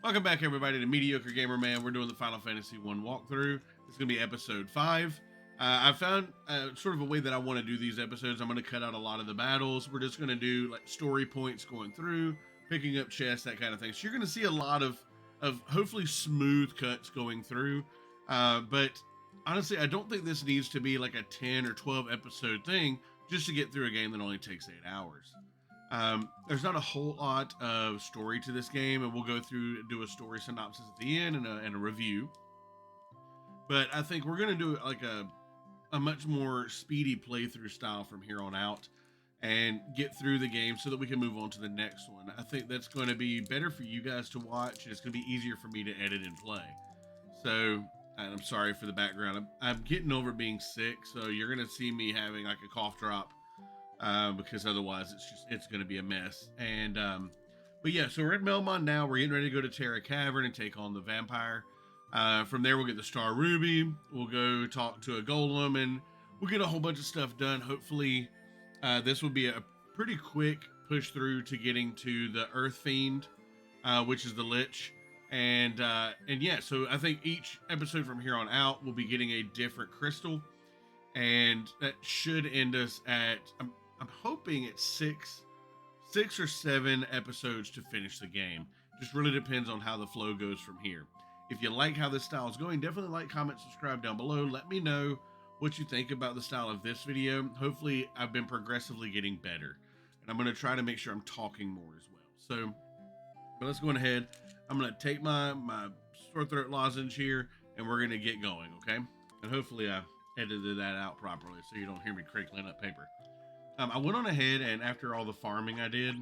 Welcome back, everybody, to Mediocre Gamer Man. We're doing the Final Fantasy 1 walkthrough. It's going to be episode 5. I found sort of a way that I want to do these episodes. I'm going to cut out a lot of the battles. We're just going to do like story points going through, picking up chests, that kind of thing. So you're going to see a lot of hopefully smooth cuts going through. But honestly, I don't think this needs to be like a 10 or 12 episode thing just to get through a game that only takes 8 hours. There's not a whole lot of story to this game, and we'll go through and do a story synopsis at the end and a review. But I think we're going to do like a much more speedy playthrough style from here on out and get through the game so that we can move on to the next one. I think that's going to be better for you guys to watch, and it's going to be easier for me to edit and play. So, and I'm sorry for the background. I'm getting over being sick, so you're going to see me having like a cough drop. Because otherwise it's going to be a mess. And but yeah, so we're at Melmond now. We're getting ready to go to Terra Cavern and take on the vampire. From there, we'll get the Star Ruby. We'll go talk to a golem, and we'll get a whole bunch of stuff done. Hopefully, this will be a pretty quick push through to getting to the Earth Fiend, which is the Lich. And yeah, so I think each episode from here on out will be getting a different crystal, and that should end us at I'm hoping it's six or 7 episodes to finish the game. Just really depends on how the flow goes from here. If you like how this style is going, definitely like, comment, subscribe down below. Let me know what you think about the style of this video. Hopefully, I've been progressively getting better, and I'm going to try to make sure I'm talking more as well. So, but let's go ahead. I'm going to take my sore throat lozenge here, and we're going to get going, okay? And hopefully, I edited that out properly so you don't hear me crinkling up paper. I went on ahead, and after all the farming I did,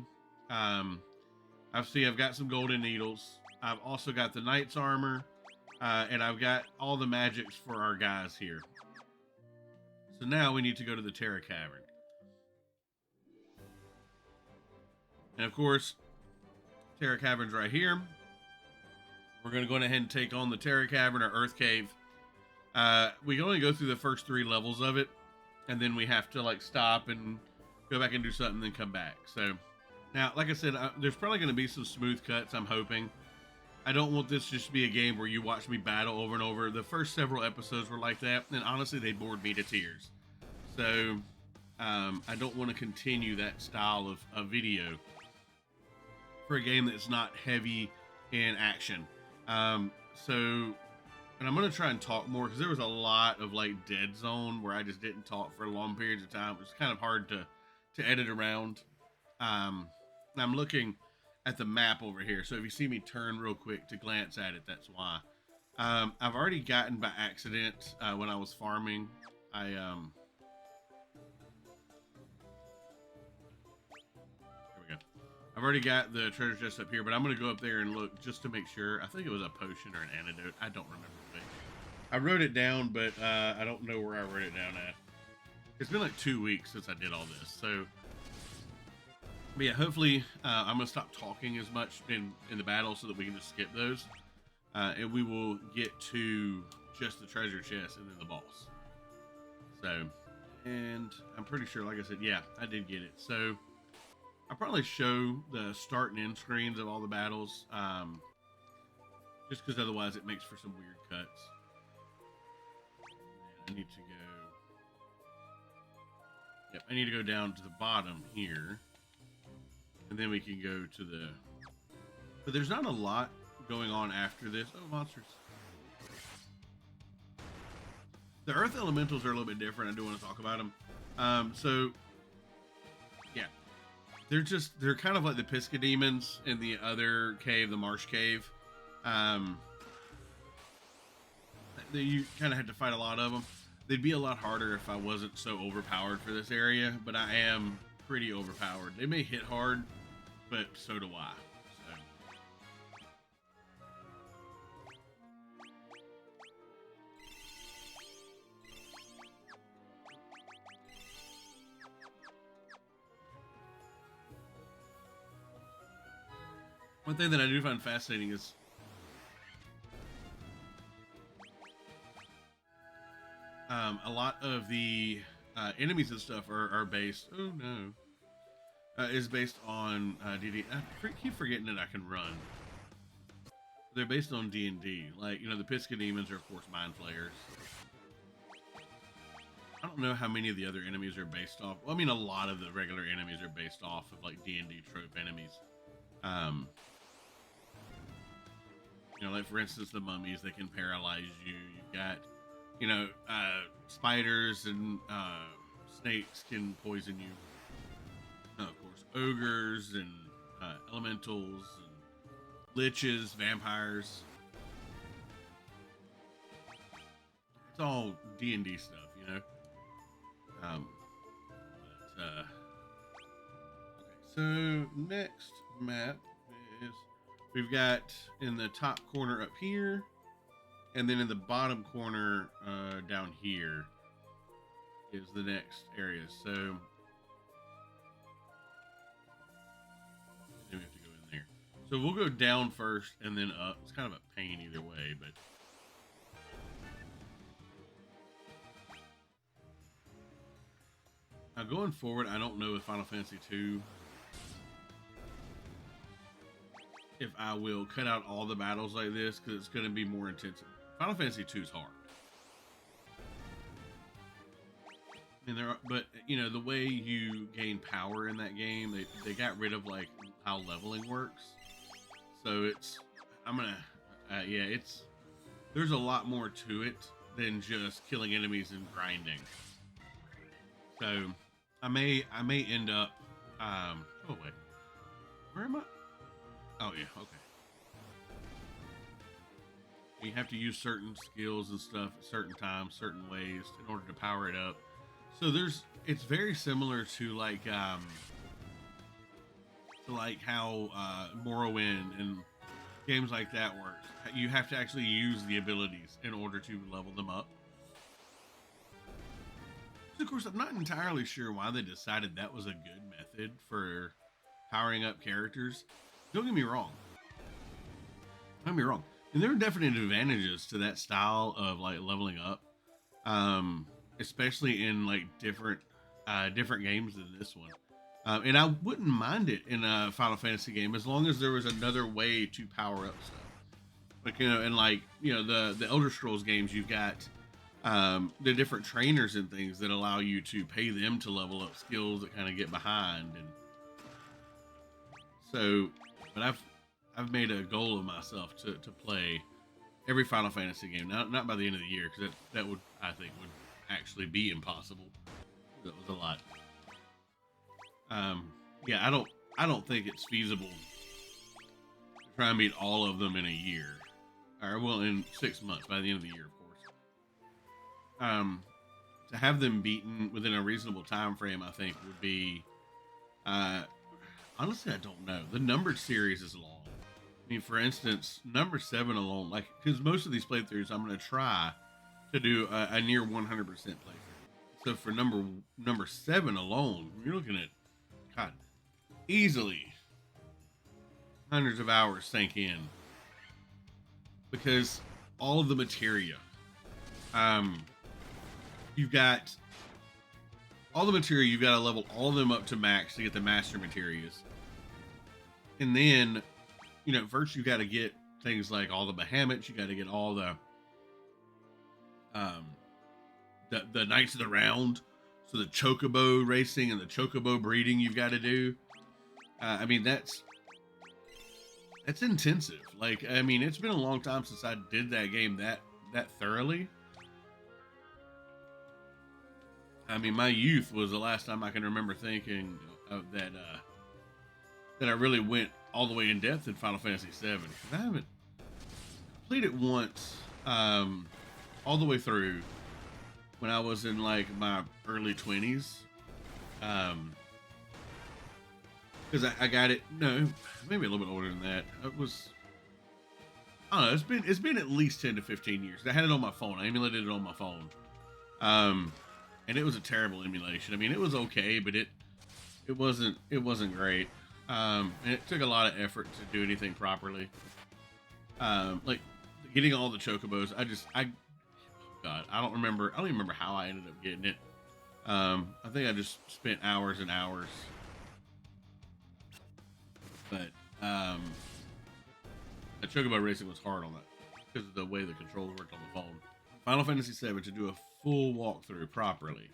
I've got some golden needles. I've also got the knight's armor, and I've got all the magics for our guys here. So now we need to go to the Terra Cavern. And of course, Terra Cavern's right here. We're going to go ahead and take on the Terra Cavern, or Earth Cave. We can only go through the first 3 levels of it, and then we have to like stop and go back and do something, then come back. So now, like I said, there's probably going to be some smooth cuts, I'm hoping. I don't want this just to be a game where you watch me battle over and over. The first several episodes were like that, and honestly, they bored me to tears. So I don't want to continue that style of video for a game that's not heavy in action. And I'm going to try and talk more, because there was a lot of like dead zone where I just didn't talk for long periods of time. It was kind of hard to edit around. I'm looking at the map over here, so if you see me turn real quick to glance at it, that's why. I've already gotten by accident when I was farming. There we go. I've already got the treasure chest up here, but I'm going to go up there and look just to make sure. I think it was a potion or an antidote. I don't remember. I wrote it down, but I don't know where I wrote it down at. It's been like 2 weeks since I did all this. So, but yeah, hopefully I'm going to stop talking as much in the battle so that we can just skip those. And we will get to just the treasure chest and then the boss. So, and I'm pretty sure, like I said, yeah, I did get it. So, I'll probably show the start and end screens of all the battles. Just because otherwise it makes for some weird cuts. I need to go. Yep, I need to go down to the bottom here, and then we can go to the. But there's not a lot going on after this. Oh, monsters! The Earth Elementals are a little bit different. I do want to talk about them. So, yeah, they're kind of like the Pisca demons in the other cave, the Marsh Cave. You kind of had to fight a lot of them. They'd be a lot harder if I wasn't so overpowered for this area, but I am pretty overpowered. They may hit hard, but so do I. So. One thing that I do find fascinating is a lot of the enemies and stuff are based. Oh no, is based on DD. I keep forgetting that I can run. They're based on D&D. Like, you know, the Pisca Demons are, of course, Mind Flayers. I don't know how many of the other enemies are based off. Well, I mean, a lot of the regular enemies are based off of, like, D&D trope enemies. You know, like, for instance, the mummies, they can paralyze you. You've got, you know, spiders and snakes can poison you. Of course, ogres and elementals and liches, vampires. It's all D&D stuff, you know. Okay, so next map is we've got in the top corner up here, and then in the bottom corner down here is the next area. So we have to go in there. So we'll go down first and then up. It's kind of a pain either way, but now going forward, I don't know with Final Fantasy 2 if I will cut out all the battles like this because it's going to be more intensive. Final Fantasy 2 is hard. I mean, but you know, the way you gain power in that game, they got rid of like how leveling works. So there's a lot more to it than just killing enemies and grinding. So I may end up, oh wait, where am I? Oh yeah, okay. You have to use certain skills and stuff at certain times, certain ways in order to power it up. So it's very similar to how Morrowind and games like that works. You have to actually use the abilities in order to level them up. Of course, I'm not entirely sure why they decided that was a good method for powering up characters. Don't get me wrong. Don't get me wrong. And there are definite advantages to that style of like leveling up, especially in like different games than this one. And I wouldn't mind it in a Final Fantasy game as long as there was another way to power up stuff. Like, you know, and like, you know, the Elder Scrolls games, you've got the different trainers and things that allow you to pay them to level up skills that kind of get behind. And so, but I've made a goal of myself to play every Final Fantasy game. Not by the end of the year, because that would, I think, would actually be impossible. That was a lot. Yeah, I don't think it's feasible to try and beat all of them in a year, or well, in 6 months by the end of the year, of course. To have them beaten within a reasonable time frame, I think would be. Honestly, I don't know. The numbered series is long. I mean, for instance, number 7 alone, like, because most of these playthroughs, I'm going to try to do a near 100% playthrough. So for number 7 alone, you're looking at, God, easily hundreds of hours sank in, because all of the materia, you've got all the materia. You've got to level all of them up to max to get the master materias, and then, you know, first you got to get things like all the behemoths. You got to get all the Knights of the Round. So the chocobo racing and the chocobo breeding you've got to do. I mean, that's intensive. Like, I mean, it's been a long time since I did that game that thoroughly. I mean, my youth was the last time I can remember thinking of that I really went all the way in depth in Final Fantasy VII. I haven't played it once, all the way through when I was in like my early 20s. Because I got it, no, maybe a little bit older than that. It was, I don't know, it's been at least 10 to 15 years. I had it on my phone. I emulated it on my phone. And it was a terrible emulation. I mean, it was okay, but it wasn't great. And it took a lot of effort to do anything properly. Like getting all the chocobos. God, I don't even remember how I ended up getting it. I think I just spent hours and hours. But Chocobo racing was hard on that because of the way the controls worked on the phone. Final Fantasy VII, to do a full walkthrough properly,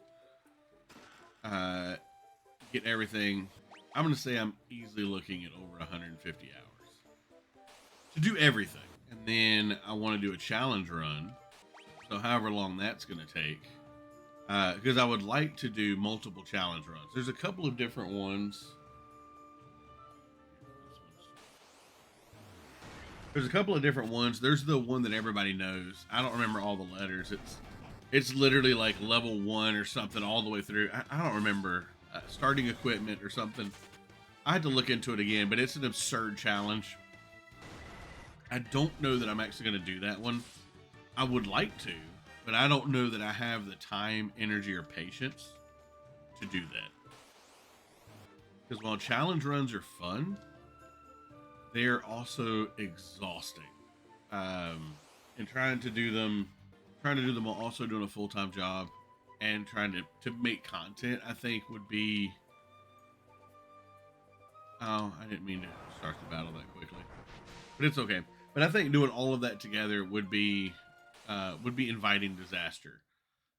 get everything, I'm going to say I'm easily looking at over 150 hours to do everything. And then I want to do a challenge run, so however long that's going to take, because I would like to do multiple challenge runs. There's a couple of different ones. There's a couple of different ones. There's the one that everybody knows. I don't remember all the letters. It's literally like level 1 or something all the way through. I don't remember starting equipment or something. I had to look into it again, but it's an absurd challenge. I don't know that I'm actually going to do that one. I would like to, but I don't know that I have the time, energy, or patience to do that. Because while challenge runs are fun, they're also exhausting. And trying to do them while also doing a full-time job and trying to make content, I think would be... Oh, I didn't mean to start the battle that quickly, but it's okay. But I think doing all of that together would be inviting disaster.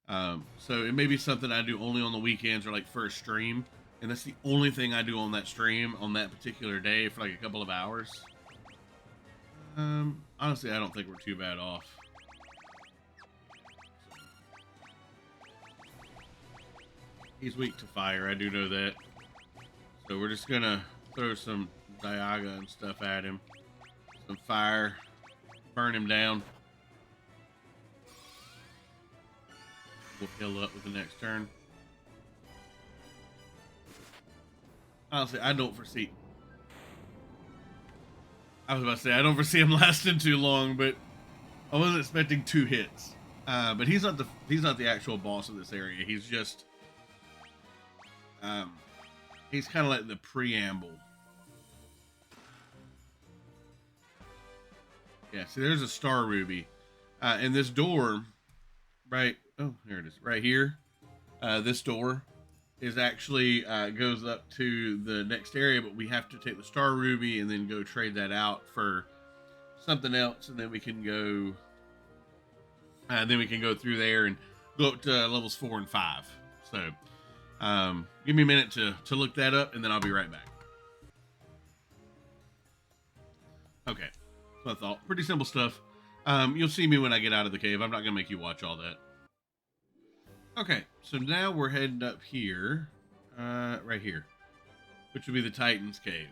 So it may be something I do only on the weekends or like for a stream, and that's the only thing I do on that stream on that particular day for like a couple of hours. Honestly, I don't think we're too bad off. He's weak to fire, I do know that. So we're just gonna throw some Diaga and stuff at him. Some fire. Burn him down. We'll heal up with the next turn. Honestly, I don't foresee... I was about to say, I don't foresee him lasting too long, but I wasn't expecting 2 hits. But he's not the actual boss of this area. He's just... he's kind of like the preamble. Yeah, see, there's a star ruby. And this door, right... Oh, there it is. Right here. This door is actually goes up to the next area, but we have to take the star ruby and then go trade that out for something else, and then we can go through there and go up to levels 4 and 5. So give me a minute to look that up, and then I'll be right back. Okay, so I thought pretty simple stuff. You'll see me when I get out of the cave. I'm not gonna make you watch all that. Okay, so now we're heading up here, right here, which would be the Titan's Cave.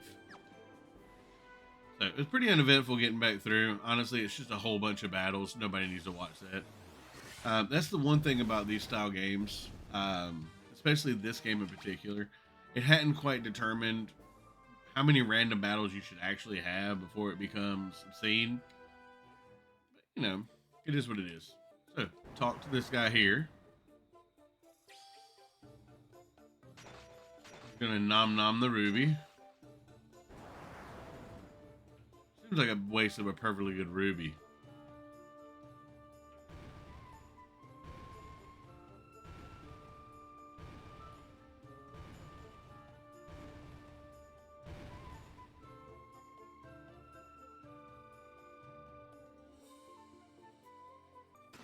So it's pretty uneventful getting back through. Honestly, it's just a whole bunch of battles. Nobody needs to watch that. That's the one thing about these style games, especially this game in particular. It hadn't quite determined how many random battles you should actually have before it becomes obscene. But, you know, it is what it is. So, talk to this guy here. Gonna nom the ruby. Seems like a waste of a perfectly good ruby.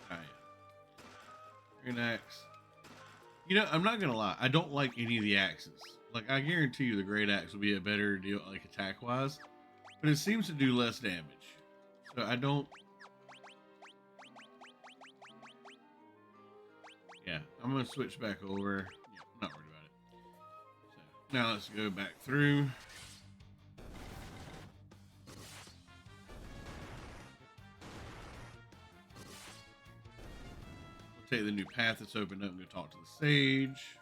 Alright. Green axe. You know, I'm not gonna lie, I don't like any of the axes. Like, I guarantee you the great axe will be a better deal, like, attack-wise. But it seems to do less damage. So I don't... Yeah, I'm gonna switch back over. Yeah, I'm not worried about it. So, now let's go back through. We'll take the new path that's opened up and go talk to the sage.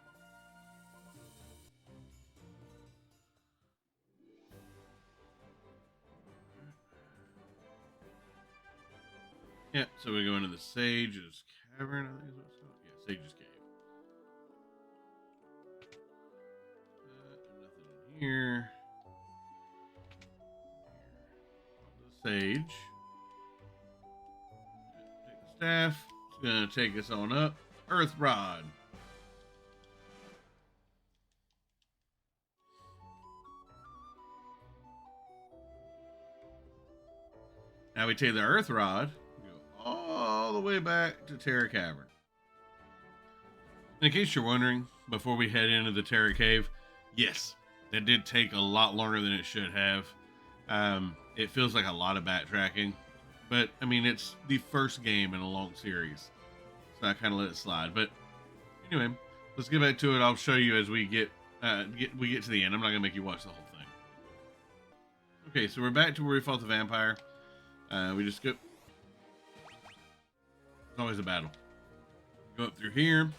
Yeah, so we go into the Sage's Cavern, I think is what it's called. Yeah, Sage's Cave. Nothing in here. The Sage. Take the staff. It's going to take us on up. Earth Rod. Now we take the Earth Rod, go all the way back to Terra Cavern. In case you're wondering, before we head into the Terra Cave, yes, that did take a lot longer than it should have. It feels like a lot of backtracking, but I mean, it's the first game in a long series, so I kind of let it slide. But anyway, let's get back to it. I'll show you as we get to the end. I'm not gonna make you watch the whole thing. Okay, so we're back to where we fought the vampire. We just go. It's always a battle. Go up through here.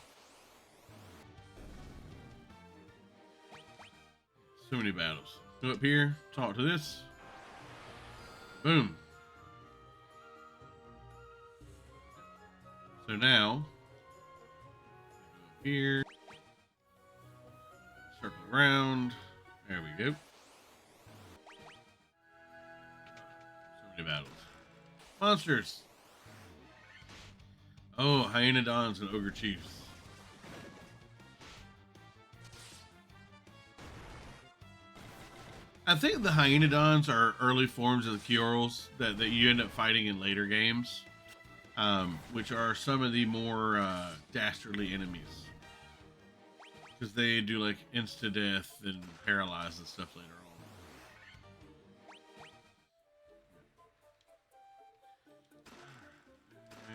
So many battles. Go up here. Talk to this. Boom. So now, go here. Circle around. There we go. So many battles. Monsters. Oh, Hyenodons and Ogre Chiefs. I think the Hyenodons are early forms of the Kiorls that you end up fighting in later games, which are some of the more dastardly enemies. Because they do like insta-death and paralyze and stuff later on.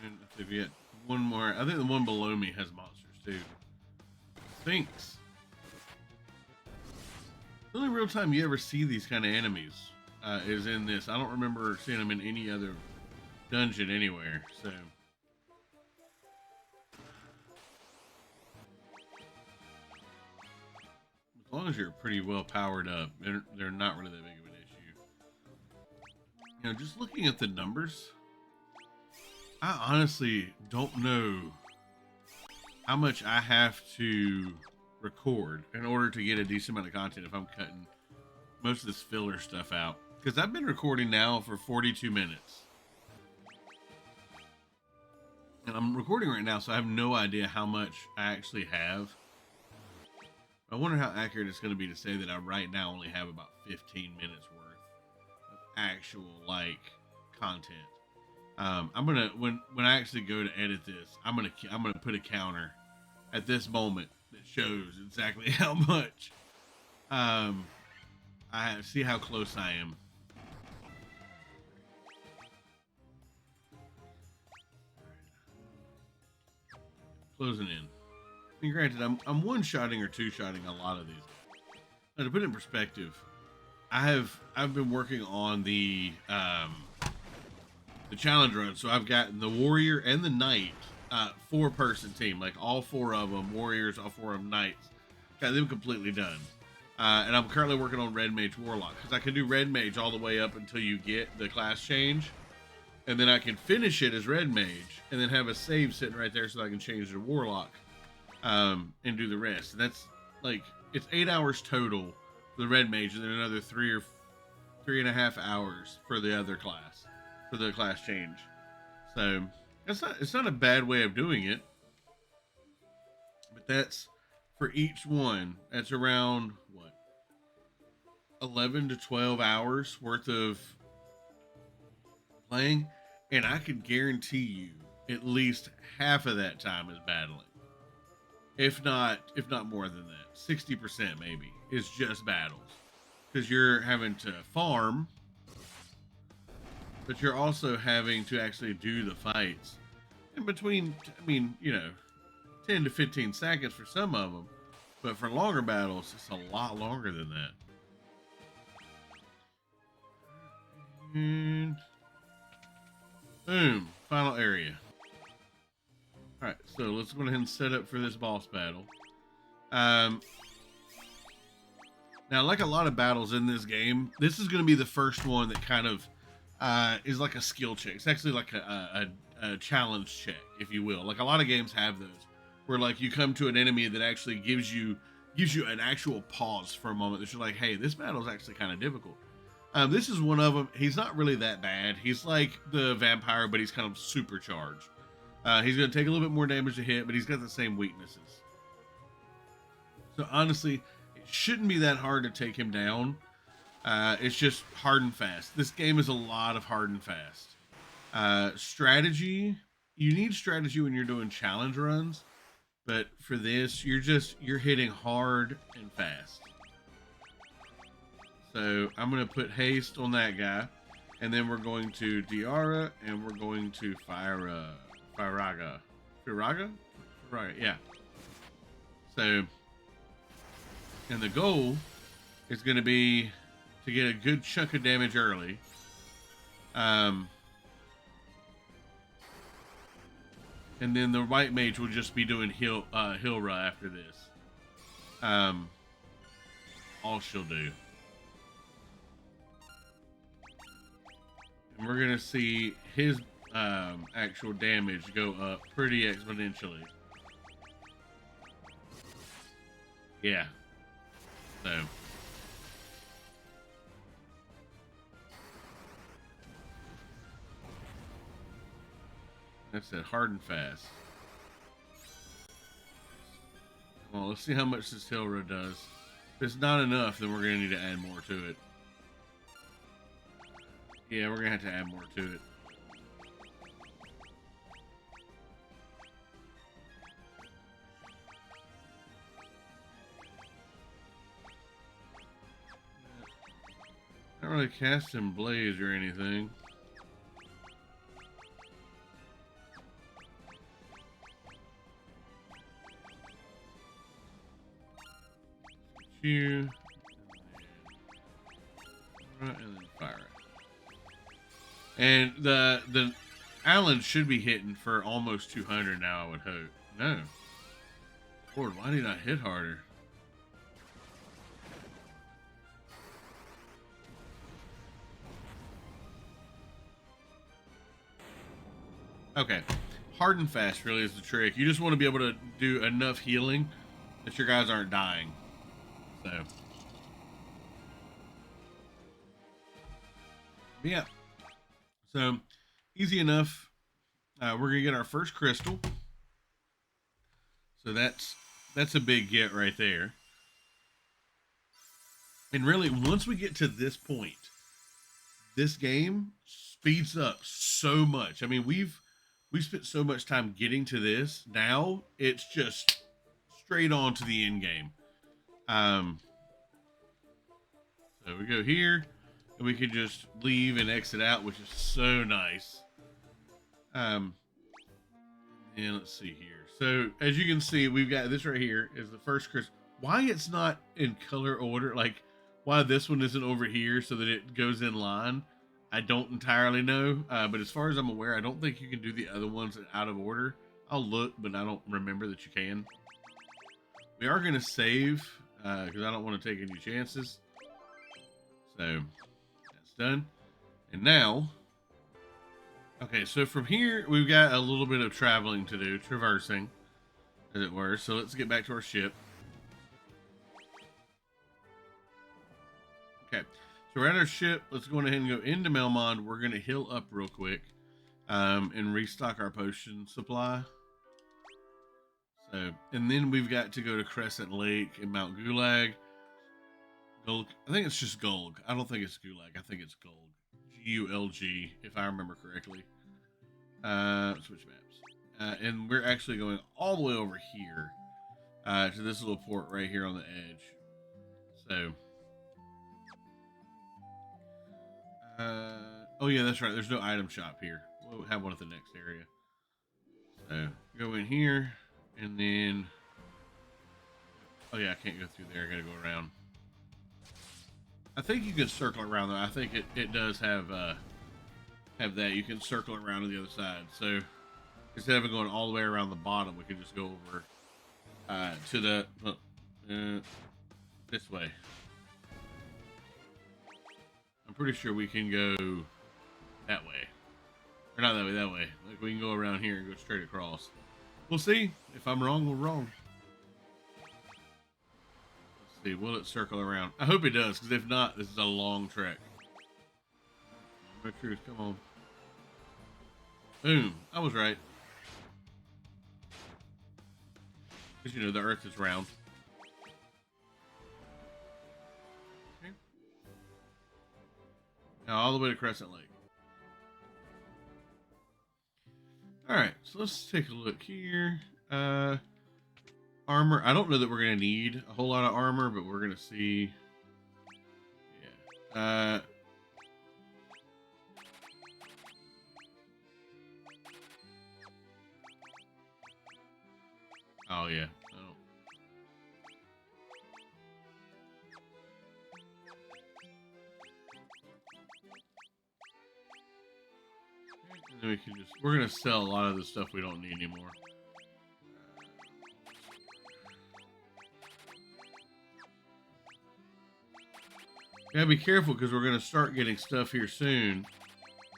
And if you get one more, I think the one below me has monsters too. Sphinx. The only real time you ever see these kind of enemies is in this. I don't remember seeing them in any other dungeon anywhere. So, as long as you're pretty well powered up, they're not really that big of an issue. You know, just looking at the numbers, I honestly don't know how much I have to record in order to get a decent amount of content if I'm cutting most of this filler stuff out. Because I've been recording now for 42 minutes. And I'm recording right now, so I have no idea how much I actually have. I wonder how accurate it's going to be to say that I right now only have about 15 minutes worth of actual, like, content. I'm gonna when I actually go to edit this, I'm gonna put a counter at this moment that shows exactly how much I see how close I am. Closing in. And granted, I'm one-shotting or two-shotting a lot of these. Now, to put it in perspective, I've been working on the challenge run, so I've gotten the warrior and the knight, 4-person team, like all 4 of them warriors, all 4 of them knights, got them completely done. And I'm currently working on red mage warlock because I can do red mage all the way up until you get the class change, and then I can finish it as red mage and then have a save sitting right there so I can change to warlock and do the rest. And that's like, it's 8 hours total for the red mage, and then another 3 or 3.5 hours for the other class, for the class change. So it's not a bad way of doing it, but that's for each one. That's around what, 11 to 12 hours worth of playing, and I can guarantee you at least half of that time is battling. If not more than that, 60% maybe is just battles, because you're having to farm, but you're also having to actually do the fights in between. I mean, 10 to 15 seconds for some of them, but for longer battles, it's a lot longer than that. And boom, final area. Alright, so let's go ahead and set up for this boss battle. Now, like a lot of battles in this game, this is going to be the first one that kind of is like a skill check. It's actually like a challenge check, if you will. Like a lot of games have those, where like you come to an enemy that actually gives you an actual pause for a moment. That you're like, hey, this battle is actually kind of difficult. This is one of them. He's not really that bad. He's like the vampire, but he's kind of supercharged. He's going to take a little bit more damage to hit, but he's got the same weaknesses. So honestly, it shouldn't be that hard to take him down. It's just hard and fast. This game is a lot of hard and fast. Strategy, you need strategy when you're doing challenge runs, but for this, you're hitting hard and fast. So I'm gonna put haste on that guy, and then we're going to Diara, and we're going to Firaga, right? Yeah. So, and the goal is going to be to get a good chunk of damage early. And then the white mage will just be doing Hilra after this. All she'll do. And we're going to see his actual damage go up pretty exponentially. Yeah. So. That's it, hard and fast. Well, let's see how much this Hilra does. If it's not enough, then we're going to need to add more to it. Yeah, we're going to have to add more to it. Not really casting Blaze or anything. You and then fire it. And the Allen should be hitting for almost 200 now, I would hope. No. Lord, why did I hit harder? Okay. Hard and fast really is the trick. You just want to be able to do enough healing that your guys aren't dying. So. Yeah. So, easy enough. We're going to get our first crystal. So that's a big get right there. And really, once we get to this point, this game speeds up so much. I mean, we've spent so much time getting to this. Now it's just straight on to the end game. So we go here, and we can just leave and exit out, which is so nice. And let's see here. So as you can see, we've got this right here is the first crystal. Why it's not in color order, like why this one isn't over here so that it goes in line, I don't entirely know. But as far as I'm aware, I don't think you can do the other ones out of order. I'll look, but I don't remember that you can. We are going to save because I don't want to take any chances. So that's done. And now, okay, so from here, we've got a little bit of traveling to do, traversing, as it were. So let's get back to our ship. Okay, so we're at our ship. Let's go ahead and go into Melmond. We're going to heal up real quick and restock our potion supply. So, and then we've got to go to Crescent Lake and Mount Gulag. Gulg. I think it's just Gulg. I don't think it's Gulag. I think it's Gulg. Gulg, if I remember correctly. Switch maps. And we're actually going all the way over here to this little port right here on the edge. So, oh yeah, that's right. There's no item shop here. We'll have one at the next area. So, go in here, and then, oh yeah, I can't go through there. I gotta go around. I think you can circle around though. I think it does have that. You can circle around to the other side. So instead of going all the way around the bottom, we can just go over to the this way. I'm pretty sure we can go that way. Or not that way, that way. Like we can go around here and go straight across. We'll see. If I'm wrong, we're wrong. See, will it circle around? I hope it does, because if not, this is a long trek. My truth, come on. Boom. I was right. Because, you know, the Earth is round. Okay. Now all the way to Crescent Lake. All right, so let's take a look here. Armor. I don't know that we're gonna need a whole lot of armor, but we're gonna see. Yeah. Oh yeah. Oh. And then we can just. We're gonna sell a lot of the stuff we don't need anymore. Gotta be careful because we're gonna start getting stuff here soon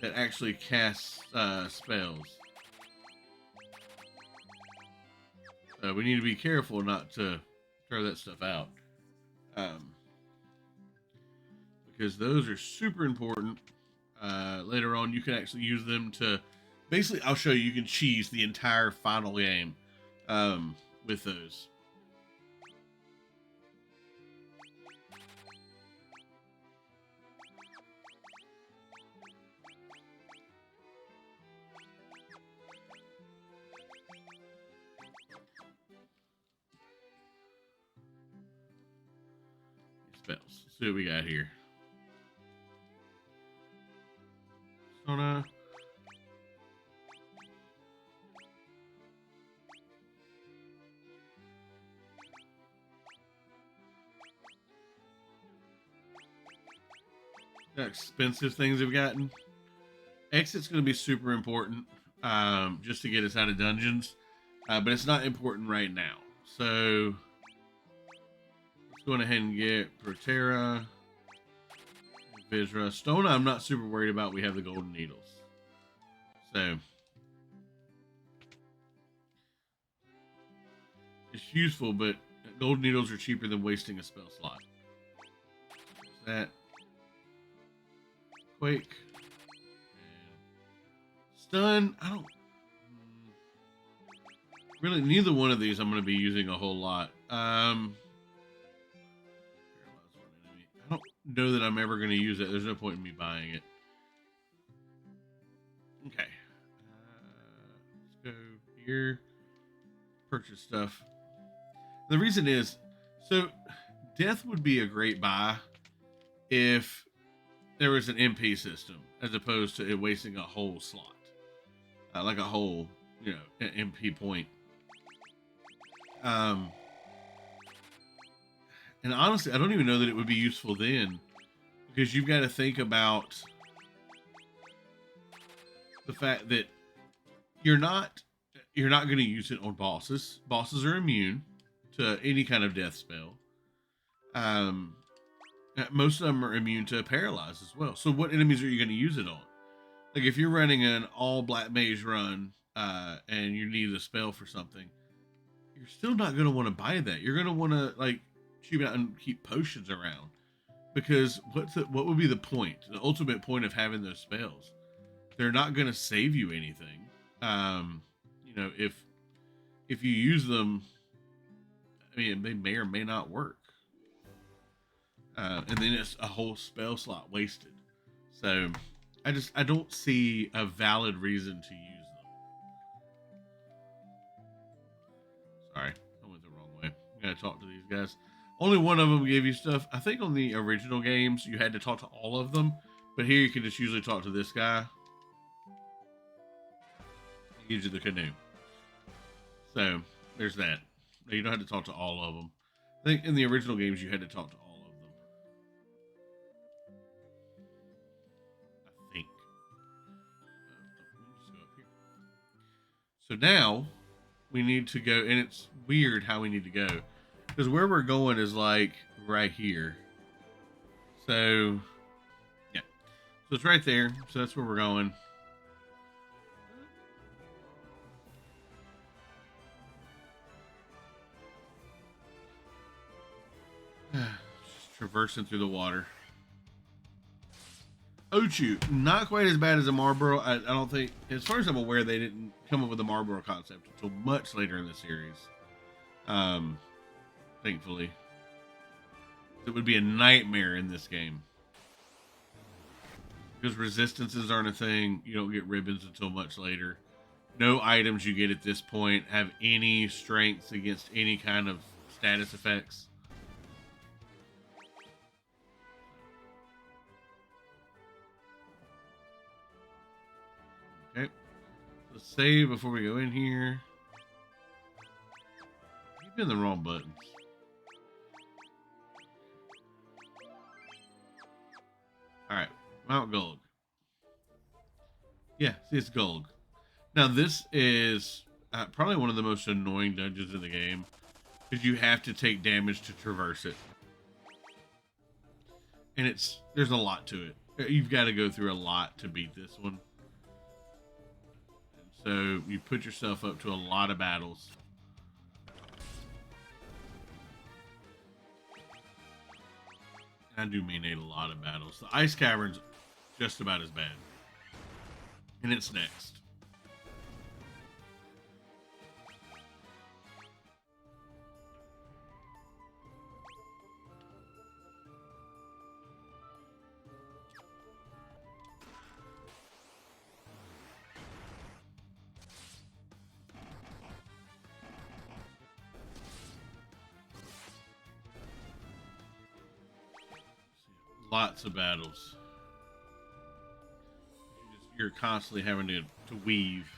that actually casts spells. So we need to be careful not to throw that stuff out. Because those are super important. Later on, you can actually use them to... Basically, I'll show you, you can cheese the entire final game with those. Spells. Let's see what we got here. Sona. The expensive things we've gotten. Exit's going to be super important just to get us out of dungeons. But it's not important right now. So let's go ahead and get Proterra, Visra. Stone, I'm not super worried about. We have the golden needles. So it's useful, but golden needles are cheaper than wasting a spell slot. That. Quake. And stun. I don't... Really, neither one of these I'm going to be using a whole lot. I don't know that I'm ever going to use it. There's no point in me buying it. Okay. Let's go here. Purchase stuff. The reason is, so death would be a great buy if there was an MP system as opposed to it wasting a whole slot. Like a whole, you know, MP point. And honestly, I don't even know that it would be useful then, because you've got to think about the fact that you're not going to use it on bosses. Bosses are immune to any kind of death spell. Most of them are immune to paralyze as well. So what enemies are you going to use it on? Like if you're running an all black mage run and you need a spell for something, you're still not going to want to buy that. You're going to want to like cheap out and keep potions around, because what would be the point? The ultimate point of having those spells? They're not going to save you anything. You know, if you use them, I mean, they may or may not work. And then it's a whole spell slot wasted. So I don't see a valid reason to use them. Sorry, I went the wrong way. I gotta talk to these guys. Only one of them gave you stuff. I think on the original games you had to talk to all of them, but here you can just usually talk to this guy. He gives you the canoe. So there's that. You don't have to talk to all of them. I think in the original games you had to talk to all of them. I think. Let me just go up here. So now we need to go, and it's weird how we need to go, because where we're going is like right here. So yeah, so it's right there. So that's where we're going. Just traversing through the water. Ochu, not quite as bad as a Marlboro. I don't think, as far as I'm aware, they didn't come up with the Marlboro concept until much later in the series. Thankfully. It would be a nightmare in this game. because resistances aren't a thing. You don't get ribbons until much later. No items you get at this point have any strengths against any kind of status effects. Okay. Let's save before we go in here. You've been the wrong buttons. Alright. Mount Gulg. Yeah, see, it's Gulg. Now, this is probably one of the most annoying dungeons in the game, because you have to take damage to traverse it. And there's a lot to it. You've got to go through a lot to beat this one. And so you put yourself up to a lot of battles. I do mean a lot of battles. The Ice Cavern's just about as bad. And it's next. Lots of battles. You're constantly having to weave.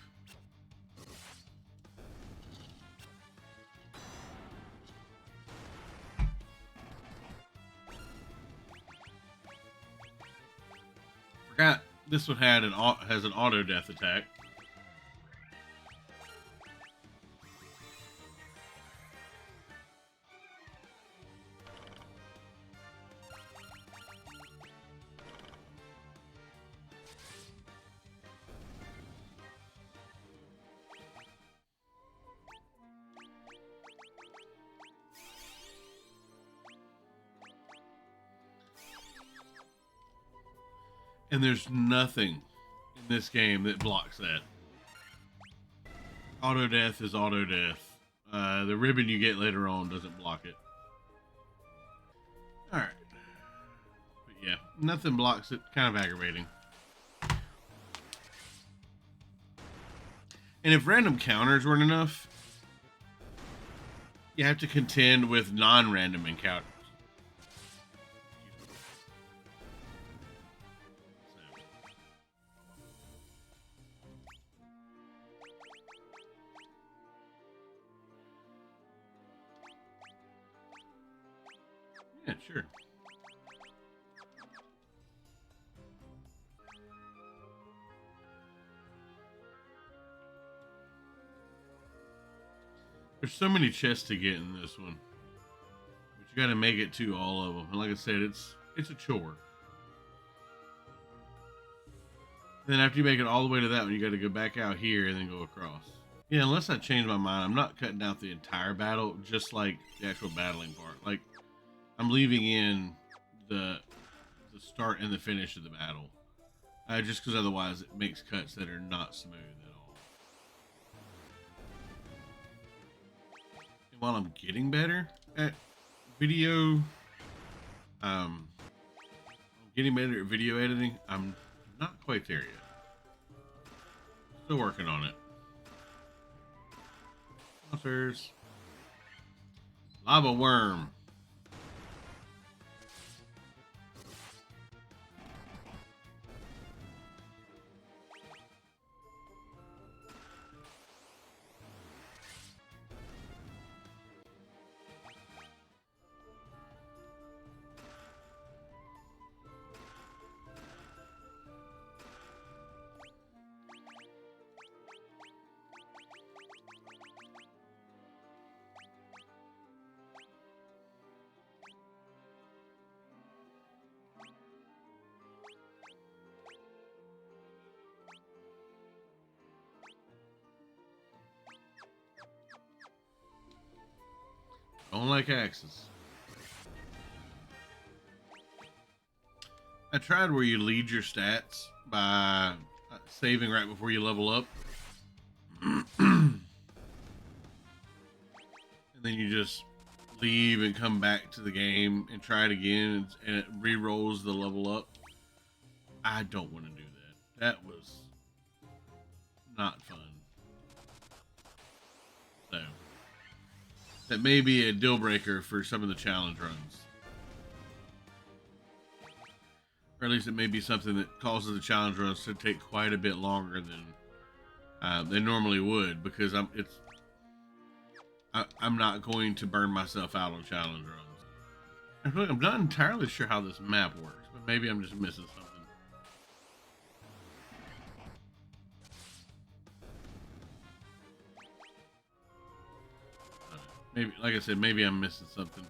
Forgot this one has an auto death attack. And there's nothing in this game that blocks that. Auto death is auto death. The ribbon you get later on doesn't block it. Alright. But yeah, nothing blocks it. Kind of aggravating. And if random counters weren't enough, you have to contend with non-random encounters. Yeah, sure. There's so many chests to get in this one, but you got to make it to all of them. And like I said, it's a chore. And then after you make it all the way to that one, you got to go back out here and then go across. Yeah, unless I change my mind, I'm not cutting out the entire battle, just like the actual battling part. Like, I'm leaving in the start and the finish of the battle, just because otherwise it makes cuts that are not smooth at all. And while I'm getting better at video, getting better at video editing, I'm not quite there yet. Still working on it. Monsters. Lava worm. Don't like axes. I tried where you lead your stats by saving right before you level up. And then you just leave and come back to the game and try it again, and it re-rolls the level up. I don't want to do that. That was not fun. So that may be a deal breaker for some of the challenge runs. Or at least it may be something that causes the challenge runs to take quite a bit longer than they normally would, because I'm not going to burn myself out on challenge runs. I'm not entirely sure how this map works, but maybe I'm just missing something. Maybe, like I said, maybe I'm missing something.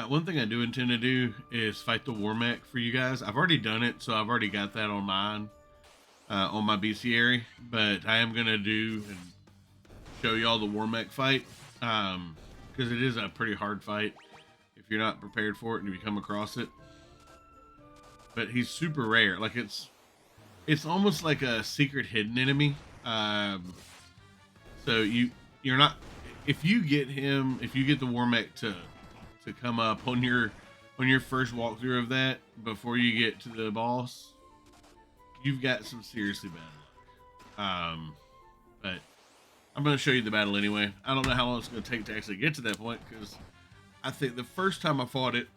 One thing I do intend to do is fight the war mech for you guys. I've already done it, so I've already got that on mine, on my bestiary. But I am gonna do and show y'all the war mech fight, because it is a pretty hard fight if you're not prepared for it and if you come across it. But he's super rare. Like it's almost like a secret hidden enemy. So you're not, if you get him, if you get the war mech to come up on your first walkthrough of that before you get to the boss, you've got some seriously bad luck. But I'm going to show you the battle anyway. I don't know how long it's going to take to actually get to that point, because I think the first time I fought it,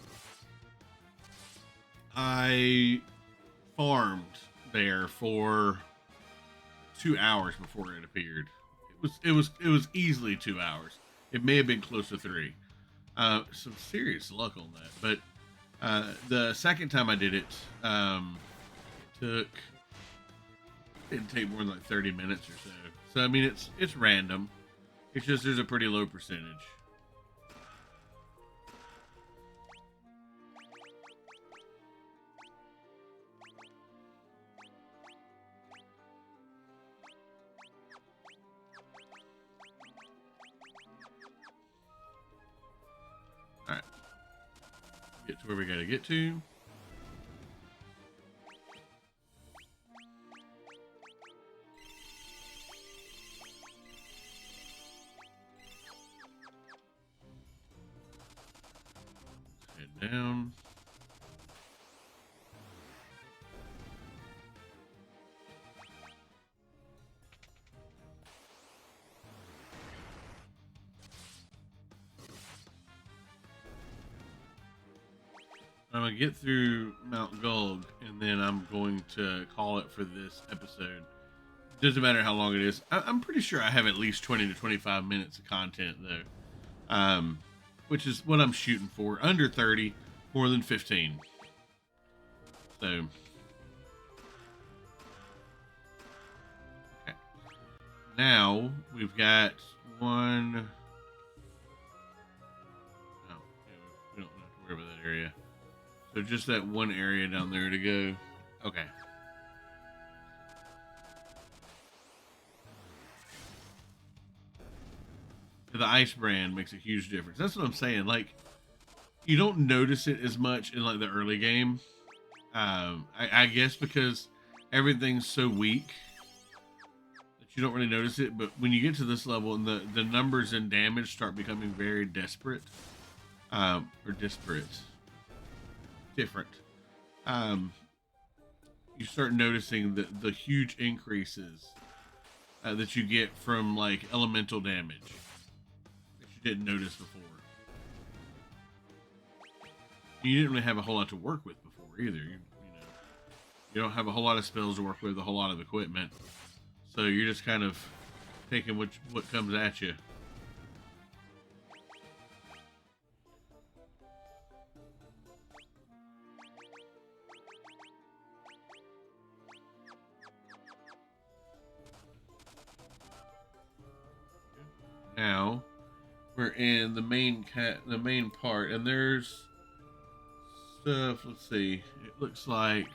I farmed there for 2 hours before it appeared. It was easily 2 hours. It may have been close to 3. Some serious luck on that. But the second time I did it, it didn't take more than like 30 minutes or so. So I mean, it's random. It's just there's a pretty low percentage. All right, get to where we gotta get to. Head down. I'm gonna get through Mount Gulg, and then I'm going to call it for this episode. Doesn't matter how long it is. I'm pretty sure I have at least 20 to 25 minutes of content though, which is what I'm shooting for. Under 30, more than 15. So, okay. Now we've got one. No, we don't have to worry about that area. So just that one area down there to go. Okay. The ice brand makes a huge difference. That's what I'm saying. Like, you don't notice it as much in like the early game. I guess because everything's so weak that you don't really notice it. But when you get to this level and the numbers and damage start becoming very desperate, or disparate, different, you start noticing the huge increases that you get from like elemental damage that you didn't notice before. You didn't really have a whole lot to work with before either. You don't have a whole lot of spells to work with, a whole lot of equipment, so you're just kind of taking what comes at you. Now we're in the main part, and there's stuff. Let's see. It looks like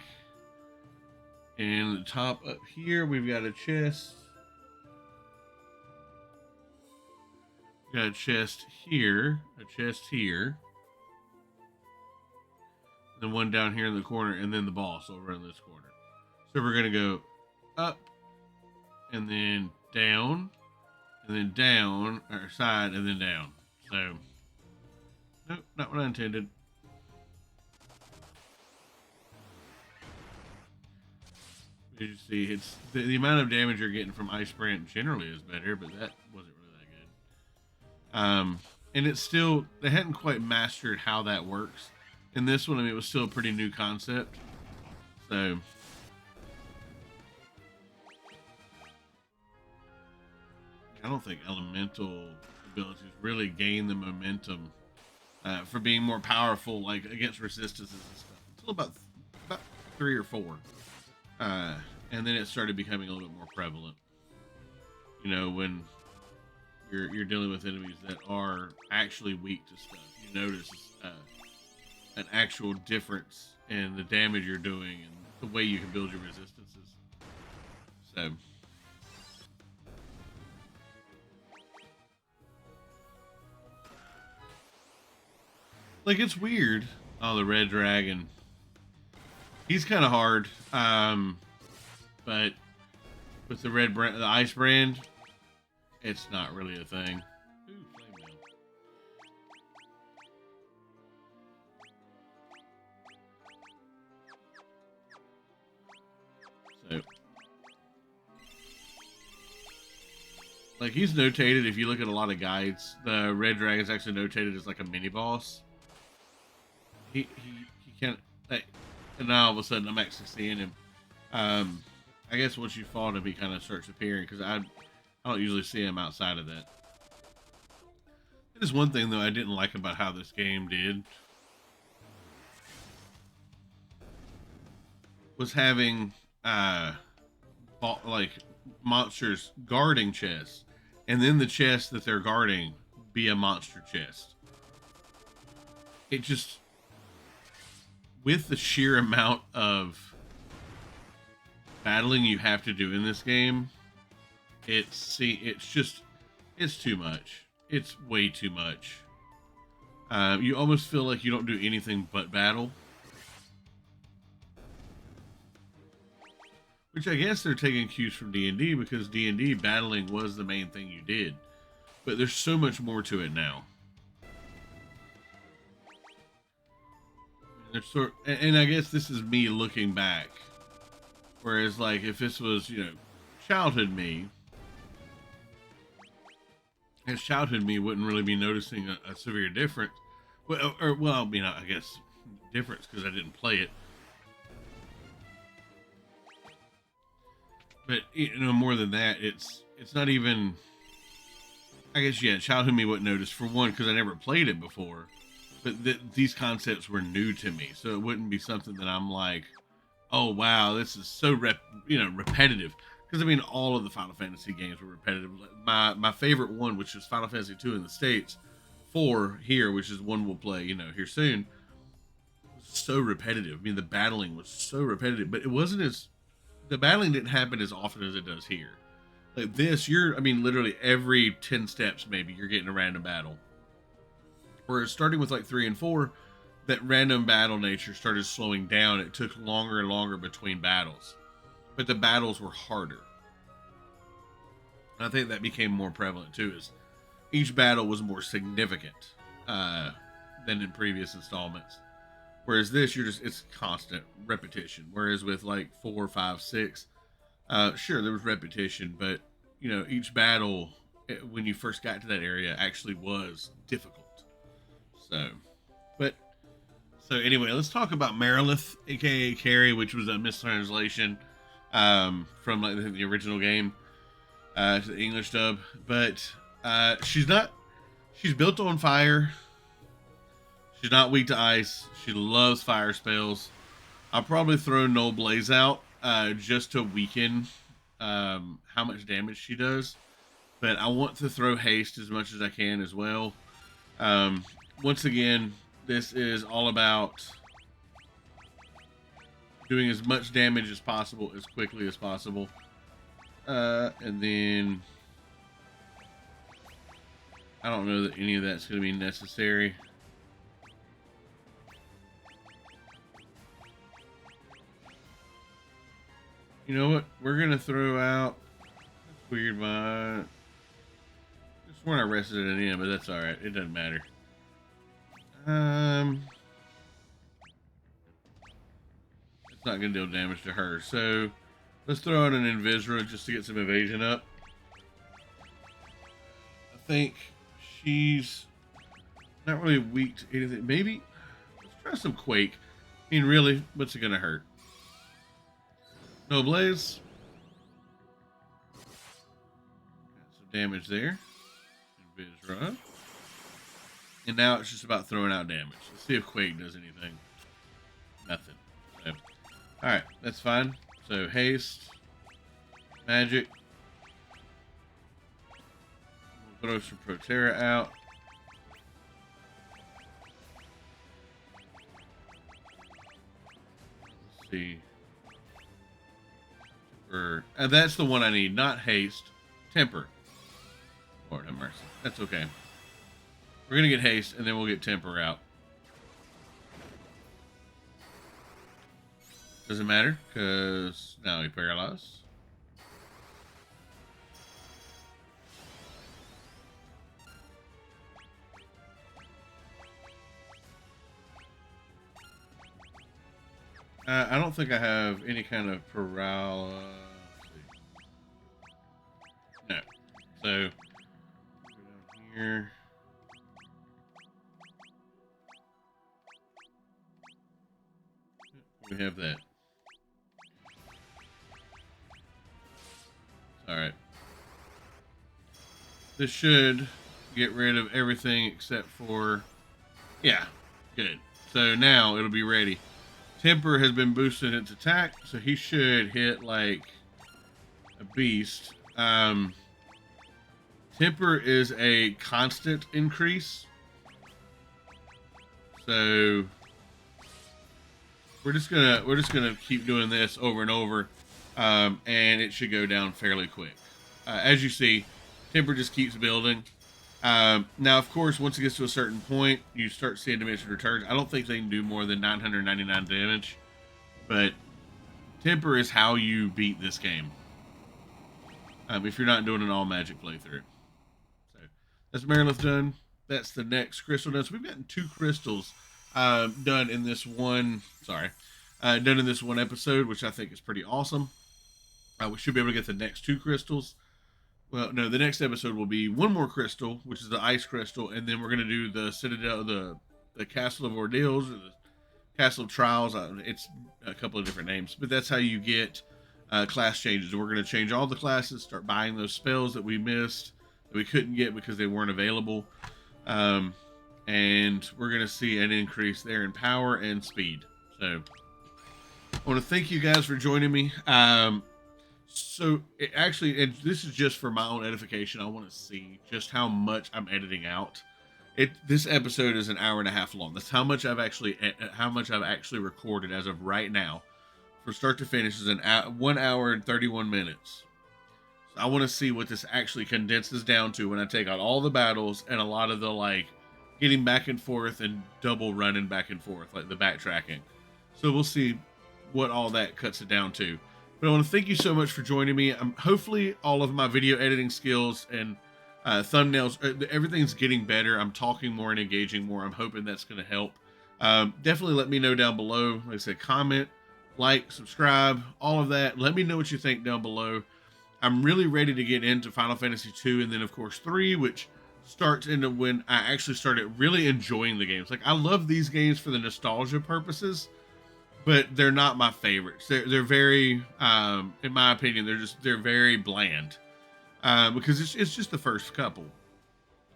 in the top up here we've got a chest. Got a chest here, then one down here in the corner, and then the boss over in this corner. So we're gonna go up, and then down, or side, and then down. So, nope, not what I intended. As you see, it's the amount of damage you're getting from Ice Sprint generally is better, but that wasn't really that good. And it's still, they hadn't quite mastered how that works. In this one, I mean, it was still a pretty new concept. So, I don't think elemental abilities really gain the momentum for being more powerful, like against resistances and stuff, until about 3 or 4. And then it started becoming a little bit more prevalent. You know, when you're dealing with enemies that are actually weak to stuff, you notice an actual difference in the damage you're doing and the way you can build your resistances. So, like, it's weird. Oh, the red dragon. He's kind of hard. But with the ice brand, it's not really a thing. Ooh, flame mail. So, like, he's notated. If you look at a lot of guides, the red dragon's actually notated as like a mini boss. He can't. Like, and now all of a sudden, I'm actually seeing him. I guess once you fall him, he kind of starts appearing, because I don't usually see him outside of that. That is one thing, though, I didn't like about how this game did. Was having, like, monsters guarding chests, and then the chest that they're guarding be a monster chest. It just, with the sheer amount of battling you have to do in this game, it's too much. It's way too much. You almost feel like you don't do anything but battle, which I guess they're taking cues from D&D, because D&D battling was the main thing you did, but there's so much more to it now. And I guess this is me looking back. Whereas, like, if this was, childhood me, childhood me wouldn't really be noticing a severe difference. Well, I guess difference because I didn't play it. But, more than that, it's not even, I guess, childhood me wouldn't notice, for one, because I never played it before. But these concepts were new to me, so it wouldn't be something that I'm like, oh wow, this is so repetitive. Because I mean, all of the Final Fantasy games were repetitive. My favorite one, which is Final Fantasy 2 in the States, 4 here, which is one we'll play, here soon, was so repetitive. I mean, the battling was so repetitive, but the battling didn't happen as often as it does here. Like this, literally every 10 steps, maybe you're getting a random battle. Whereas starting with like 3 and 4, that random battle nature started slowing down. It took longer and longer between battles, but the battles were harder. And I think that became more prevalent too, as each battle was more significant than in previous installments. Whereas this, it's constant repetition. Whereas with like 4, 5, 6, sure, there was repetition, but each battle when you first got to that area actually was difficult. So anyway, let's talk about Marileth, aka Carrie, which was a mistranslation from like the original game to the English dub. But she's built on fire. She's not weak to ice. She loves fire spells. I'll probably throw Null Blaze out just to weaken how much damage she does. But I want to throw haste as much as I can as well. Once again, this is all about doing as much damage as possible, as quickly as possible. And then I don't know that any of that's going to be necessary. You know what? We're going to throw out... That's weird, but... Just when I rested it in, but that's alright. It doesn't matter. It's not going to deal damage to her. So, let's throw out an Invisra just to get some evasion up. I think she's not really weak to anything. Maybe let's try some Quake. I mean, really, what's it gonna hurt? No Blaze. Got some damage there. Invisra. And now it's just about throwing out damage. Let's see if Quake does anything. Nothing. So, alright, that's fine. So haste. Magic. We'll throw some Proterra out. Let's see. That's the one I need, not haste. Temper. Lord have mercy. That's okay. We're gonna get haste, and then we'll get temper out. Doesn't matter, because now we paralyze. I don't think I have any kind of paralysis. No. So, go down here. We have that. Alright. This should get rid of everything except for... Yeah, good. So now it'll be ready. Temper has been boosted its attack, so he should hit like a beast. Temper is a constant increase. So we're just gonna keep doing this over and over, and it should go down fairly quick. As you see, temper just keeps building. Now, of course, once it gets to a certain point, you start seeing dimension returns. I don't think they can do more than 999 damage, but temper is how you beat this game. If you're not doing an all magic playthrough. So that's Marileth done. That's the next crystal done. So we've gotten 2 crystals done in this one. Done in this one episode, which I think is pretty awesome. We should be able to get the next 2 crystals. Well, no, the next episode will be 1 more crystal, which is the ice crystal, and then we're going to do the Citadel, the Castle of Ordeals, or the Castle of Trials. It's a couple of different names, but that's how you get class changes. We're going to change all the classes, start buying those spells that we missed, that we couldn't get because they weren't available, and we're going to see an increase there in power and speed. So, I want to thank you guys for joining me. So actually, and this is just for my own edification, I want to see just how much I'm editing out. This episode is an hour and a half long. That's how much I've actually recorded as of right now, from start to finish, is 1 hour and 31 minutes. So I want to see what this actually condenses down to when I take out all the battles and a lot of the getting back and forth and double running back and forth, like the backtracking. So we'll see what all that cuts it down to. But I want to thank you so much for joining me. Hopefully all of my video editing skills and thumbnails, everything's getting better. I'm talking more and engaging more. I'm hoping that's going to help. Definitely let me know down below. Like I said, comment, like, subscribe, all of that. Let me know what you think down below. I'm really ready to get into Final Fantasy 2 and then, of course, 3, which starts into when I actually started really enjoying the games. I love these games for the nostalgia purposes, but they're not my favorites. They're very, in my opinion, they're very bland, because it's just the first couple.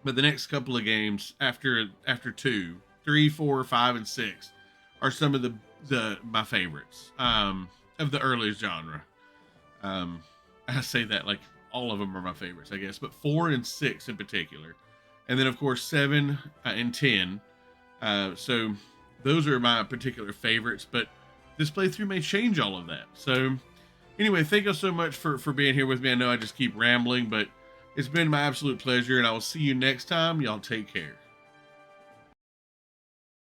But the next couple of games after 2, 3, 4, 5, and 6 are some of my favorites of the earliest genre. I say that like all of them are my favorites, I guess, but 4 and 6 in particular, and then of course 7 and 10. So those are my particular favorites, but this playthrough may change all of that. So anyway, thank you so much for being here with me. I know I just keep rambling, but It's been my absolute pleasure, and I will see you next time. Y'all take care.